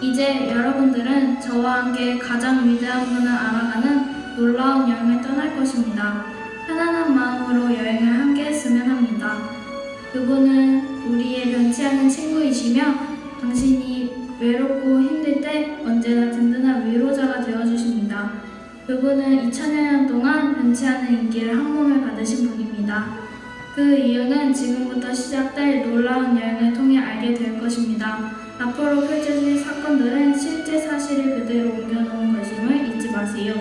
이제 여러분들은 저와 함께 가장 위대한 분을 알아가는 놀라운 여행을 떠날 것입니다. 편안한 마음으로 여행을 함께 했으면 합니다. 그분은 우리의 변치 않는 친구이시며 당신이 외롭고 힘들 때 언제나 든든한 위로자가 되어주십니다. 그분은 2000여 년 동안 변치 않는 인기를 한 몸에 받으신 분입니다. 그 이유는 지금부터 시작될 놀라운 여행을 통해 알게 될 것입니다. 앞으로 펼쳐질 사건들은 실제 사실을 그대로 옮겨놓은 것임을 잊지 마세요.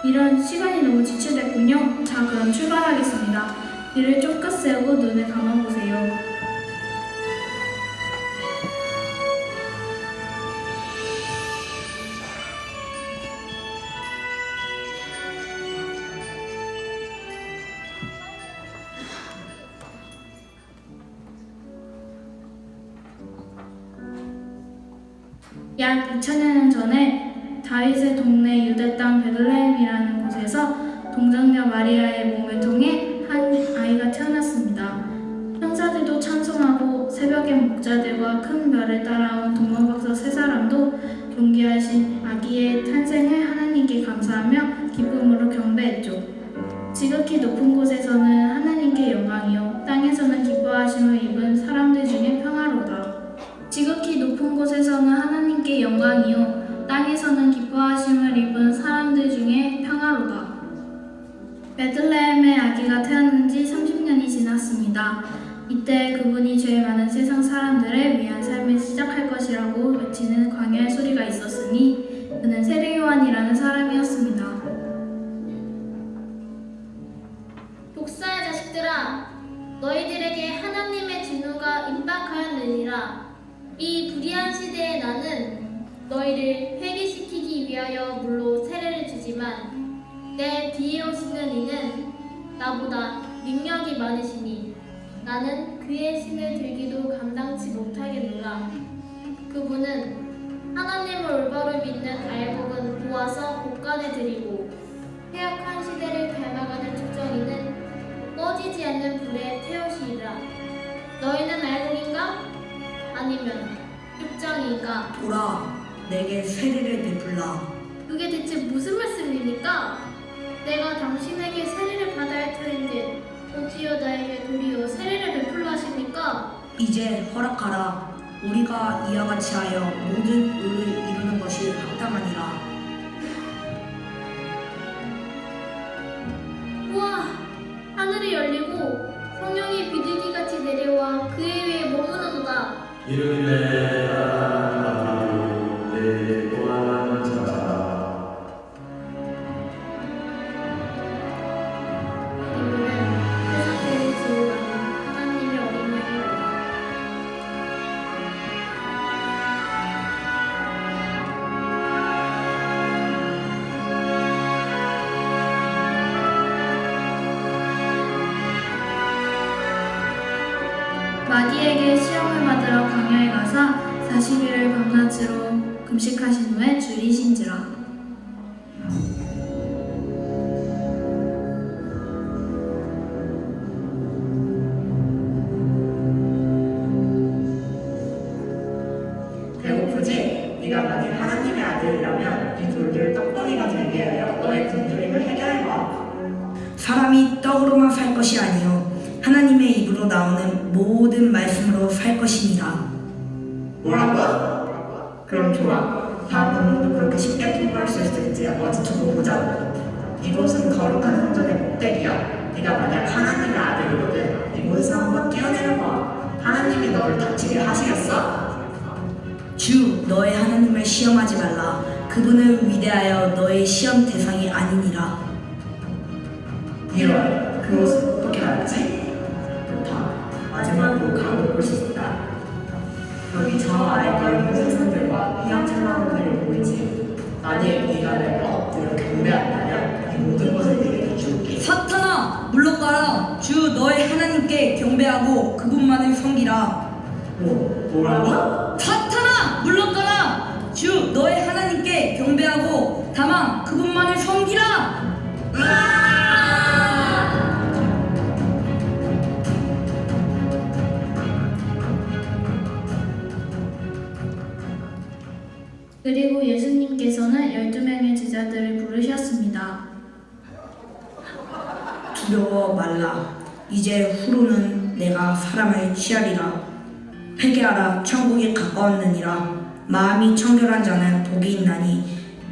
이런 시간이 너무 지체됐군요. 자, 그럼 출발하겠습니다. 귀를 쫑긋 세우고 눈을 감아보세요. 약 2000여 년 전에 다윗의 동네 유대 땅 베들레헴이라는 곳에서 동정녀 마리아의 몸을 통해 한 아이가 태어났습니다. 형사들도 찬송하고 새벽엔 목자들과 큰 별을 따라온 동방박사 세 사람도 존귀하신 아기의 탄생을 하나님께 감사하며 기쁨으로 경배했죠. 지극히 높은 곳에서는 하나님께 영광이요 땅에서는 기뻐하심을 입은 사람들 중에 평화로다. 지극히 높은 곳에서는 하나님께 영광이요 땅에서는 기뻐하심을 입은 사람들 중에 평화로다. 베들레헴의 아기가 태어난 지 30년이 지났습니다. 이때 그분이 죄 많은 세상 사람들을 위한 삶을 시작할 것이라고 외치는 광야의 소리가 있었으니 그는 세례 요한이라는 사람이었습니다. 독사의 자식들아, 너희들에게 하나님의 진노가 임박하였느니라. 이 불의한 시대에 나는 너희를 회개시키기 위하여 물로 세례를 주지만 내 뒤에 오시는 이는 나보다 능력이 많으시니 나는 그의 신을 들기도 감당치 못하겠노라. 그분은 하나님을 올바로 믿는 알곡은 모아서 곳간에 들이고 회역한 시대를 닮아가는 특정인은 꺼지지 않는 불에 태우시리라. 너희는 알곡인가? 아니면 흑장이인가? 보라, 내게 세례를 베풀라. 그게 대체 무슨 말씀입니까? 내가 당신에게 세례를 받아야 할 터인데 어찌여 나에게 도리어 세례를 베풀라 하십니까? 이제 허락하라. 우리가 이와 같이 하여 모든 의를 이루는 것이 합당하니라. 우와! 하늘이 열리고 성령이 비둘기같이 내려와 그의 위에 머무는도다. 이르기를 하나님 내 또한 자라. 이분은 세상을 지으라는 하나님의 어린 양이로다. 마귀에게 시험을 받으러 광야에 가사 40일을 밤낮으로 금식하신 후에 줄이신지라. 배고프지? 네가 만일 하나님의 아들이라면 이 돌들을 떡덩이가 되게 하여 너의 굶주림을 해결해봐. 사람이 떡으로만 살 것이 아니요 하나님의 입으로 나오는 모든 말씀으로 살 것이니라. 뭐라고? 그럼 좋아. 다음 본문도 그렇게 쉽게 통과할 수 있을지 어디 두고 보자. 이곳은 거룩한 성전의 꼭대기야. 네가 만약 하나님의 아들이거든 이곳에서 한번 뛰어내려봐. 하나님이 너를 다치게 하시겠어? 주, 너의 하나님을 시험하지 말라. 그분은 위대하여 너의 시험 대상이 아니니라. 이런, 그곳은 어떻게 알았지? 좋다. 마지막으로 가볼 곳이 있다. 여기 저 아래 넓은 세상들과 휘황찬란한 하늘이 보이지? 만일 네가 내 엎드려 경배한다면 이 모든 것을 네게 줄게. 사탄아, 물러가라. 주, 너의 하나님께 경배하고 그분만을 섬기라. 뭐라고? 사탄아, 물러가라. 주, 너의 하나님께 경배하고 다만 그분만을 섬기라. 그리고 예수님께서는 12명의 제자들을 부르셨습니다. 두려워 말라. 이제 후로는 내가 사람을 취하리라. 회개하라. 천국이 가까웠느니라. 마음이 청결한 자는 복이 있나니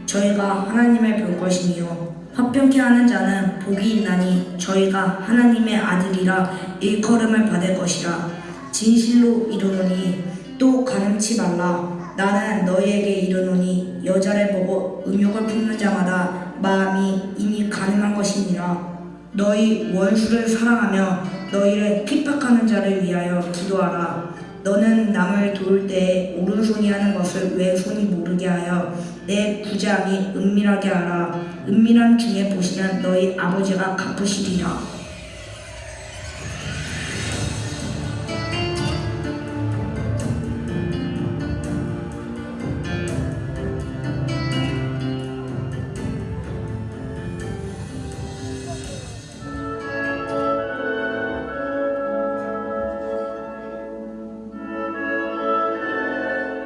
저희가 하나님을 볼 것이니요. 화평케 하는 자는 복이 있나니 저희가 하나님의 아들이라 일컬음을 받을 것이라. 진실로 이르노니 또 가늠치 말라. 나는 너희에게 이르노니 여자를 보고 음욕을 품는 자마다 마음이 이미 가늠한 것이니라. 너희 원수를 사랑하며 너희를 핍박하는 자를 위하여 기도하라. 너는 남을 도울 때에 오른손이 하는 것을 왼손이 모르게 하여 내 구제함이 은밀하게 하라. 은밀한 중에 보시는 너희 아버지가 갚으시리라.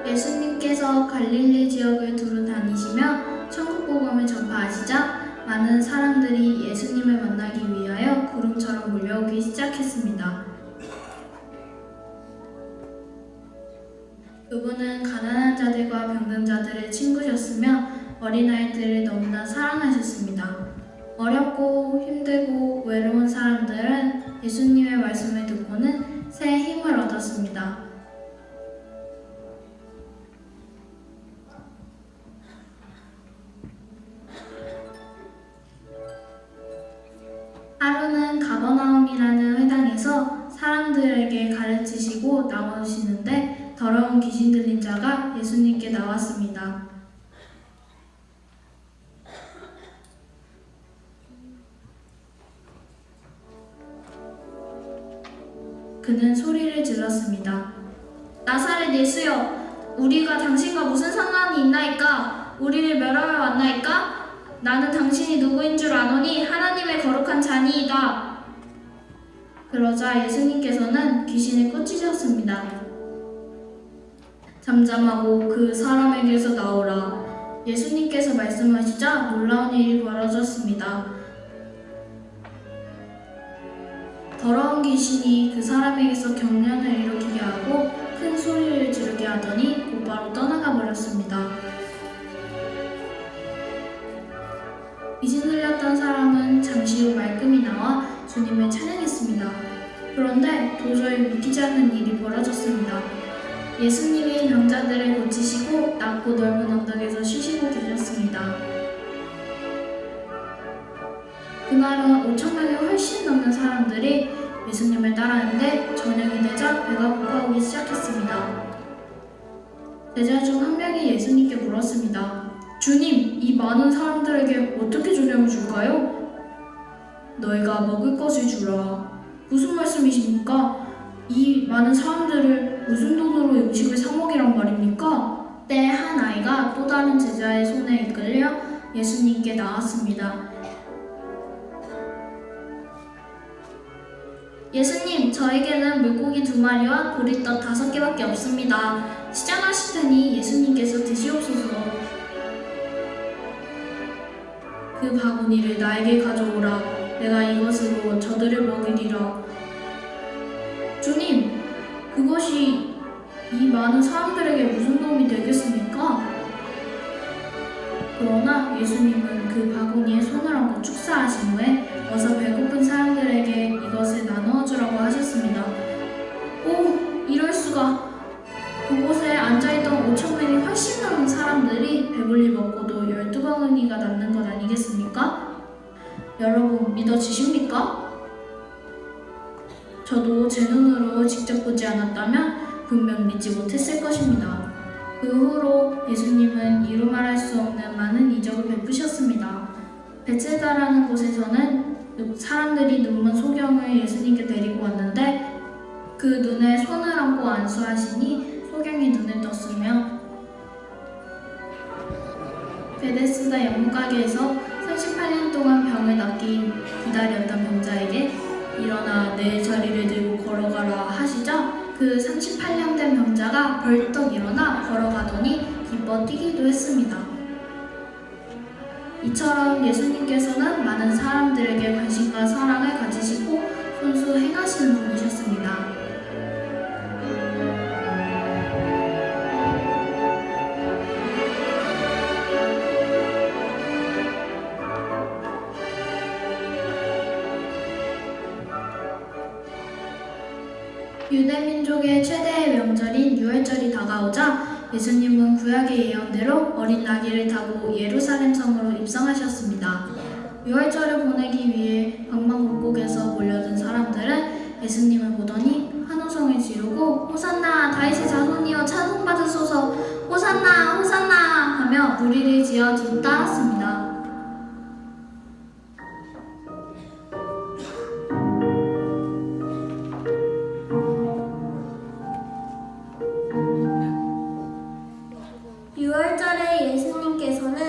예수님께서 갈릴리 지역을 두루 다니시며 천국 복음을 전파하시자 많은 사람들이 예수님을 만나기 위하여 구름처럼 몰려오기 시작했습니다. 그분은 가난한 자들과 병든 자들을 친구셨으며 어린아이들을 너무나 사랑하셨습니다. 어렵고 힘들고 외로운 사람들은 예수님의 말씀을 듣고는 새 힘을 얻었습니다. 하루는 가버나움이라는 회당에서 사람들에게 가르치시고 나오시는데 더러운 귀신 들린 자가 예수님께 나왔습니다. 그는 소리를 질렀습니다. 나사렛 예수여, 우리가 당신과 무슨 상관이 있나이까? 우리를 멸하러 왔나이까? 나는 당신이 누구인 줄 아노니 하나님의 거룩한 자니이다. 그러자 예수님께서는 귀신을 꾸짖으셨습니다. 잠잠하고 그 사람에게서 나오라. 예수님께서 말씀하시자 놀라운 일이 벌어졌습니다. 더러운 귀신이 그 사람에게서 경련을 일으키게 하고 큰 소리를 지르게 하더니 곧바로 떠나가 버렸습니다. 귀신 들렸던 사람은 잠시 후 말끔히 나와 주님을 찬양했습니다. 그런데 도저히 믿기지 않는 일이 벌어졌습니다. 예수님이 병자들을 고치시고 낮고 넓은 언덕에서 쉬시고 계셨습니다. 그날은 5,000명이 훨씬 넘는 사람들이 예수님을 따라하는데 저녁이 되자 배가 고파오기 시작했습니다. 제자 중 한 명이 예수님께 물었습니다. 주님, 이 많은 사람들에게 어떻게 저녁을 줄까요? 너희가 먹을 것을 주라. 무슨 말씀이십니까? 이 많은 사람들을 무슨 돈으로 음식을 사 먹이란 말입니까? 때 한 아이가 또 다른 제자의 손에 이끌려 예수님께 나왔습니다. 예수님, 저에게는 물고기 2마리와 보리떡 5개밖에 없습니다. 시장하실 테니 예수님께서 드시옵소서. 그 바구니를 나에게 가져오라. 내가 이것으로 저들을 먹이리라. 주님, 그것이 이 많은 사람들에게 무슨 도움이 되겠습니까? 그러나 예수님은 그 바구니에 손을 얹고 축사하신 후에 어서 배고픈 사람들에게 이것을 나누어 주라고 하셨습니다. 오, 이럴 수가! 그곳에 앉아있던 5,000명이 훨씬 넘는 사람들이 배불리 먹고도 12바구니가 남는 것 아니겠습니까? 여러분, 믿어지십니까? 저도 제 눈으로 직접 보지 않았다면 분명 믿지 못했을 것입니다. 그 후로 예수님은 이루 말할 수 없는 많은 이적을 베푸셨습니다. 베체다라는 곳에서는 사람들이 눈먼 소경을 예수님께 데리고 왔는데 그 눈에 손을 얹고 안수하시니 소경이 눈을 떴으며 베데스다 연못가게에서 38년 동안 병을 낫기 기다렸던 병자에게 일어나 내 자리를 들고 걸어가라 하시자 그 38년 된 병자가 벌떡 일어나 걸어가더니 기뻐 뛰기도 했습니다. 이처럼 예수님께서는 많은 사람들에게 관심과 사랑을 가지시고 손수 행하시는 분이셨습니다. 유대민족의 최대의 명절인 유월절이 다가오자 예수님은 구약의 예언대로 어린 나귀를 타고 예루살렘 성으로 입성하셨습니다. 유월절을 보내기 위해 방방곡곡에서 몰려든 사람들은 예수님을 보더니 환호성을 지르고 호산나 다윗의 자손이여 찬송받으소서 호산나 호산나 하며 무리를 지어 뒤따랐습니다. 유월절에 예수님께서는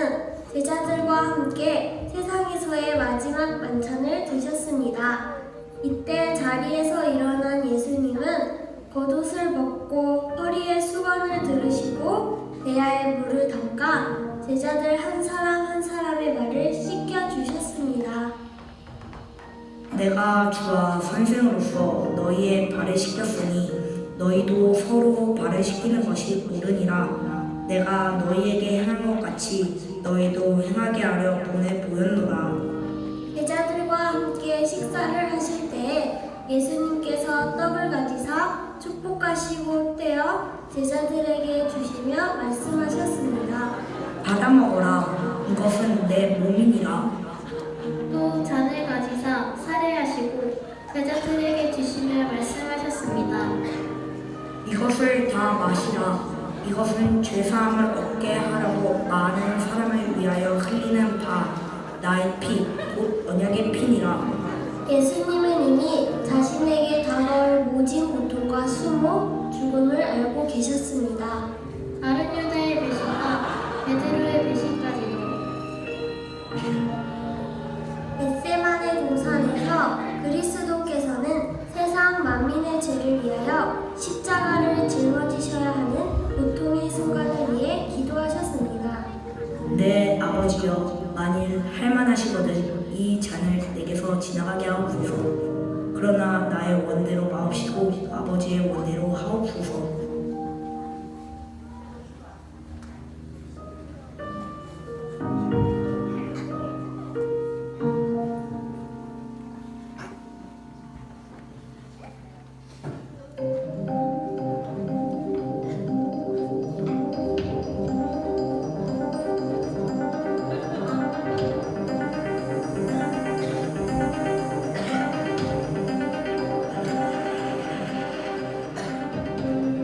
제자들과 함께 세상에서의 마지막 만찬을 드셨습니다. 이때 자리에서 일어난 예수님은 겉옷을 벗고 허리에 수건을 들으시고 대야에 물을 담가 제자들 한 사람 한 사람의 발을 씻겨 주셨습니다. 내가 주와 선생으로서 너희의 발을 씻겼으니 너희도 서로 발을 씻기는 것이 옳으니라. 내가 너희에게 행한 것 같이 너희도 행하게 하려 눈에 보였노라. 제자들과 함께 식사를 하실 때에 예수님께서 떡을 가지사 축복하시고 떼어 제자들에게 주시며 말씀하셨습니다. 받아 먹어라. 이것은 내 몸이니라. 또 잔을 가지사 살해하시고 제자들에게 주시며 말씀하셨습니다. 이것을 다 마시라. 이것은 죄사함을 얻게 하려고 많은 사람을 위하여 흘리는 바 나의 피, 곧 언약의 피니라. 예수님은 이미 자신에게 다가올 모진 고통과 수모, 죽음을 알고 계셨습니다. 다른 유대의 배신과 베드로의 배신까지도 겟세마네 동산에서 그리스도께서는 세상 만민의 죄를 위하여 십자가를 짊어지셔야 하는 고통의 순간을 위해 기도하셨습니다. 내 아버지여, 만일 할만하시거든 이 잔을 내게서 지나가게 하옵소서. 그러나 나의 원대로 마옵시고 아버지의 원대로 하옵소서.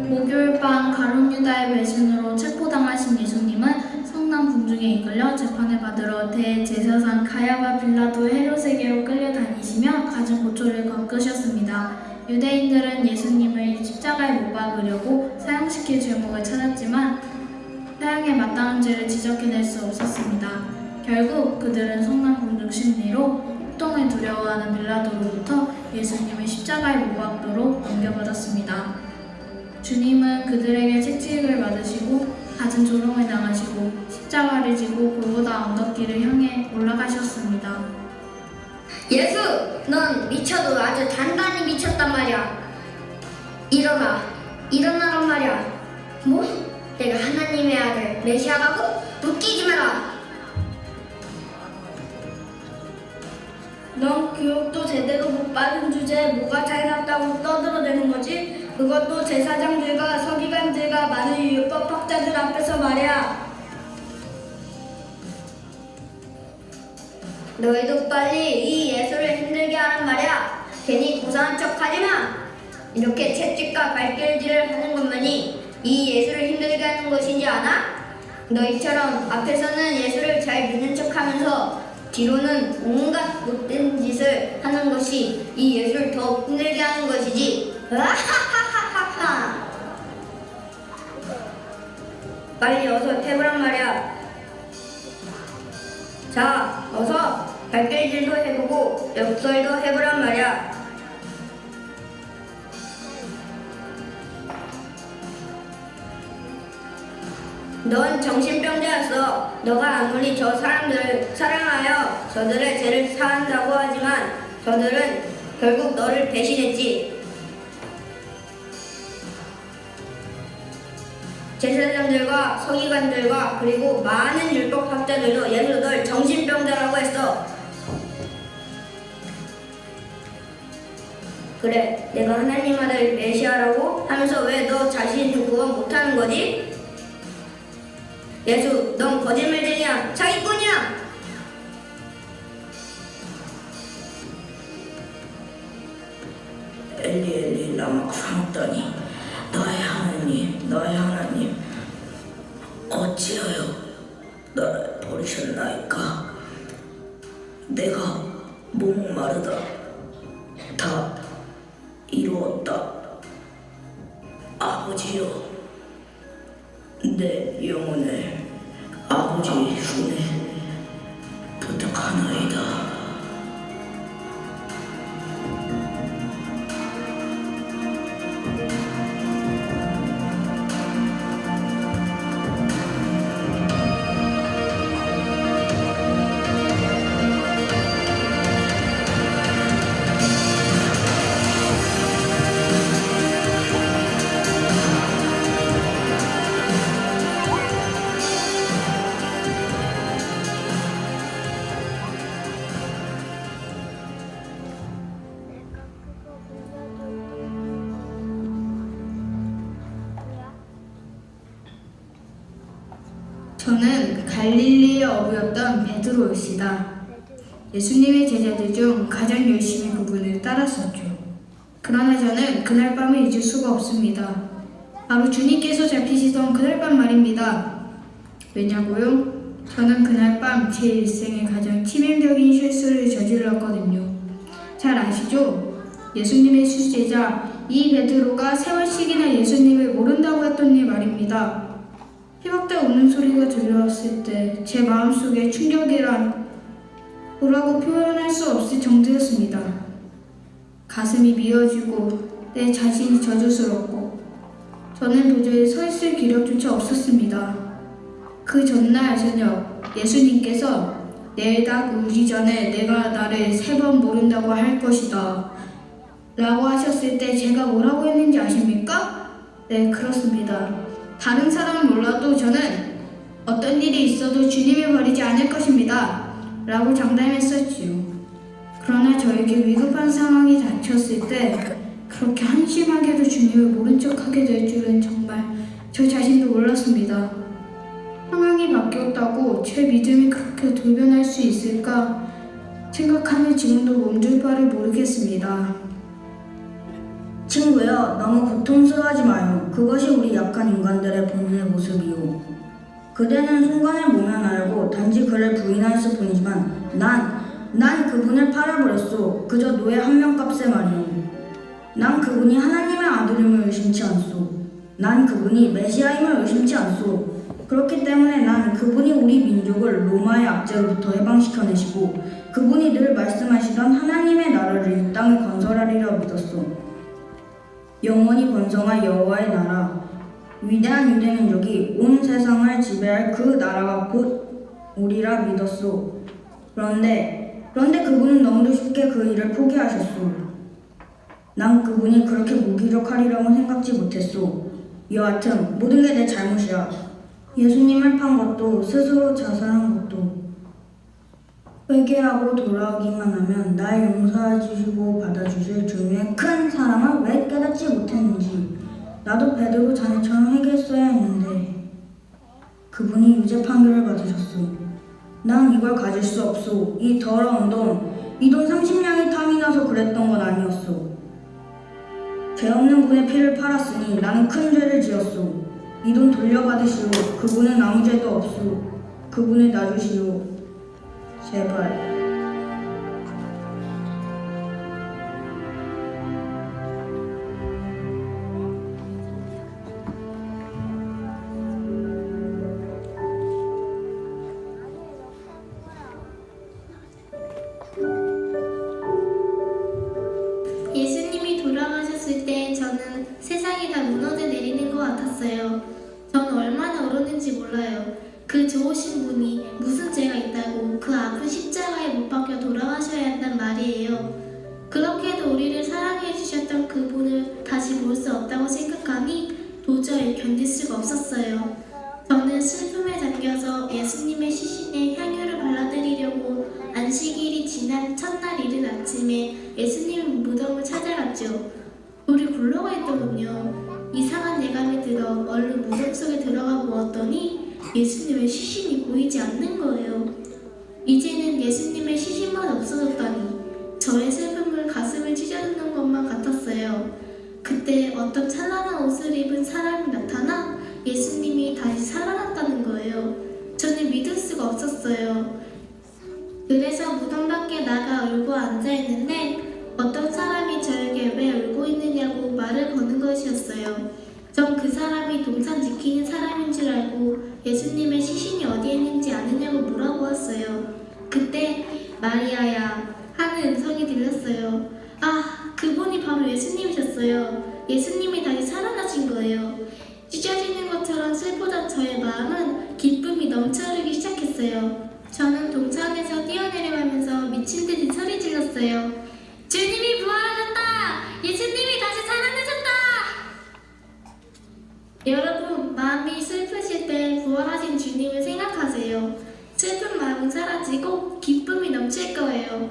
목요일 밤 가룟 유다의 배신으로 체포당하신 예수님은 성남 궁중에 이끌려 재판을 받으러 대제사장 가야바 빌라도 헤롯에게로 끌려다니시며 갖은 고초를 겪으셨습니다. 유대인들은 예수님을 십자가에 못 박으려고 사형시킬 죄목을 찾았지만 사형에 마땅한 죄를 지적해낼 수 없었습니다. 결국 그들은 성남 궁중 심리로 폭동을 두려워하는 빌라도로부터 예수님을 십자가에 못 박도록 넘겨받았습니다. 주님은 그들에게 채찍을 맞으시고 갖은 조롱을 당하시고 십자가를 지고 골고다 언덕길을 향해 올라가셨습니다. 예수, 넌 미쳐도 아주 단단히 미쳤단 말이야. 일어나란 말이야. 뭐? 내가 하나님의 아들 메시아라고? 웃기지 마라. 넌 교육도 제대로 못 받은 주제에 뭐가 잘났다고 떠들어대는 거지? 그것도 제사장들과 서기관들과 많은 율법학자들 앞에서 말이야. 너희도 빨리 이 예수를 힘들게 하란 말이야. 괜히 고상한 척 하지마. 이렇게 채찍과 발길질을 하는 것만이 이 예수를 힘들게 하는 것이지 않아? 너희처럼 앞에서는 예수를 잘 믿는 척하면서 뒤로는 온갖 못된 짓을 하는 것이 이 예수를 더 힘들게 하는 것이지. 하하하하하. 빨리 어서 해보란 말이야. 자, 어서 발길질도 해보고 역설도 해보란 말이야. 넌 정신병자였어. 너가 아무리 저 사람들을 사랑하여 저들의 죄를 사한다고 하지만 저들은 결국 너를 배신했지. 제사장들과 서기관들과 그리고 많은 율법학자들도 예수 널 정신병자라고 했어. 그래, 내가 하나님 아들 메시아라고 하면서 왜 너 자신을 구원 못하는 거지? 예수, 넌 거짓말쟁이야, 사기꾼이야. 엘리 엘리 라마 사막다니 나의 하나님 어찌하여 나를 버리셨나이까. 내가 목마르다 다 이루었다. 아버지여, 내 영혼을 아버지 손에 부탁하나이다. 저는 갈릴리의 어부였던 베드로였습니다. 예수님의 제자들 중 가장 열심히 그분을 따랐었죠. 그러나 저는 그날 밤을 잊을 수가 없습니다. 바로 주님께서 잡히시던 그날 밤 말입니다. 왜냐고요? 저는 그날 밤 제 일생의 가장 치명적인 실수를 저질렀거든요. 잘 아시죠? 예수님의 수제자 이 베드로가 3번씩이나 예수님을 모른다고 했던 일 말입니다. 희박다 우는 소리가 들려왔을 때 제 마음속에 충격이란 뭐라고 표현할 수 없을 정도였습니다. 가슴이 미어지고 내 자신이 저주스럽고 저는 도저히 서 있을 기력조차 없었습니다. 그 전날 저녁 예수님께서 내일 딱 오기 전에 내가 나를 3번 모른다고 할 것이다 라고 하셨을 때 제가 뭐라고 했는지 아십니까? 네, 그렇습니다. 다른 사람은 몰라도 저는 어떤 일이 있어도 주님을 버리지 않을 것입니다 라고 장담했었지요. 그러나 저에게 위급한 상황이 닥쳤을 때 그렇게 한심하게도 주님을 모른 척하게 될 줄은 정말 저 자신도 몰랐습니다. 상황이 바뀌었다고 제 믿음이 그렇게 돌변할 수 있을까 생각하면 지금도 몸둘 바를 모르겠습니다. 친구여, 너무 고통스러워하지 마요. 그것이 우리 약한 인간들의 본연의 모습이요. 그대는 순간을 보면 알고 단지 그를 부인하였을 뿐이지만 난 그분을 팔아버렸소. 그저 노예 한 명값에 말이오. 난 그분이 하나님의 아들임을 의심치 않소. 난 그분이 메시아임을 의심치 않소. 그렇기 때문에 난 그분이 우리 민족을 로마의 압제로부터 해방시켜내시고 그분이 늘 말씀하시던 하나님의 나라를 이 땅에 건설하리라 믿었소. 영원히 번성할 여호와의 나라, 위대한 유대 민족이 온 세상을 지배할 그 나라가 곧 우리라 믿었소. 그런데 그분은 너무도 쉽게 그 일을 포기하셨소. 난 그분이 그렇게 무기력하리라고 생각지 못했소. 여하튼 모든 게 내 잘못이야. 예수님을 판 것도 스스로 자살한 것도. 회개하고 돌아오기만 하면 날 용서해 주시고 받아주실 주님의 큰 사랑을 왜 깨닫지 못했는지. 나도 베드로 자네처럼 회개했어야 했는데. 그분이 유죄 판결을 받으셨소. 난 이걸 가질 수 없소. 이 더러운 돈, 이 돈 30냥이 탐이 나서 그랬던 건 아니었소. 죄 없는 분의 피를 팔았으니 나는 큰 죄를 지었소. 이 돈 돌려받으시오. 그분은 아무 죄도 없소. 그분을 놔주시오. 제발. 예수님이 돌아가셨을 때 저는 세상이 다 무너져 내리는 것 같았어요. 저는 얼마나 울었는지 오셨는지 몰라요. 그 좋으신 분이 무슨 죄가 있다고 그 아픈 십자가에 못 박혀 돌아가셔야 한단 말이에요. 그렇게도 우리를 사랑해 주셨던 그분을 다시 볼 수 없다고 생각하니 도저히 견딜 수가 없었어요. 저는 슬픔에 잠겨서 예수님의 시신에 향유를 발라드리려고 안식일이 지난 첫날 이른 아침에 예수님의 무덤을 찾아갔죠. 불이 굴러가 있더군요. 이상한 예감이 들어 얼른 무덤 속에 들어가 보았더니 예수님의 시신이 보이지 않는 거예요. 이제는 예수님의 시신만 없어졌다니 저의 슬픔을 가슴을 찢어주는 것만 같았어요. 그때 어떤 찬란한 옷을 입은 사람이 나타나 예수님이 다시 살아났다는 거예요. 저는 믿을 수가 없었어요. 그래서 무덤 밖에 나가 울고 앉아있는데 어떤 사람이 저에게 왜 울고 있느냐고 말을 거는 것이었어요. 전 그 사람이 동산 지키는 사람인 줄 알고 예수님의 시신이 어디에 있는지 아느냐고 물어보았어요. 그때 마리아야 하는 음성이 들렸어요. 아, 그분이 바로 예수님이셨어요. 예수님이 다시 살아나신 거예요. 찢어지는 것처럼 슬프던 저의 마음은 기쁨이 넘쳐흐르기 시작했어요. 저는 동산에서 뛰어내려가면서 미친 듯이 소리 질렀어요. 주님이 부활하셨다! 예수님이 다시 살아나셨다! 여러분, 마음이 슬프실 때 부활하신 주님을 생각하세요. 슬픈 마음은 사라지고 기쁨이 넘칠 거예요.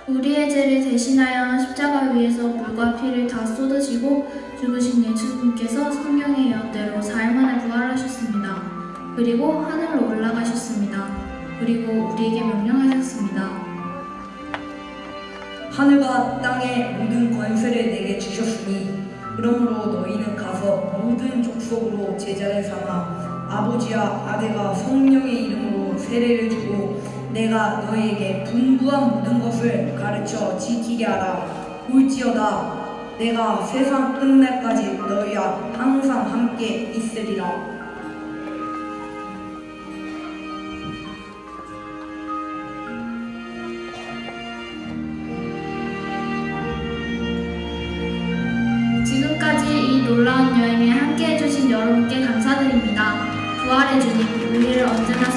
우리의 죄를 대신하여 십자가 위에서 물과 피를 다 쏟으시고 죽으신 예수님께서 성경의 예언대로 4일 만에 부활하셨습니다. 그리고 하늘로 올라가셨습니다. 그리고 우리에게 명령하셨습니다. 하늘과 땅의 모든 권세를 내게 주셨으니 그러므로 너희는 가서 모든 족속으로 제자를 삼아 아버지와 아들과 성령의 이름으로 세례를 주고 내가 너희에게 분부한 모든 것을 가르쳐 지키게 하라. 볼지어다 내가 세상 끝날까지 너희와 항상 함께 있으리라. 지금까지 이 놀라운 여행에 함께 해주신 여러분께 감사드립니다. 부활의 주님, 우리를 언제나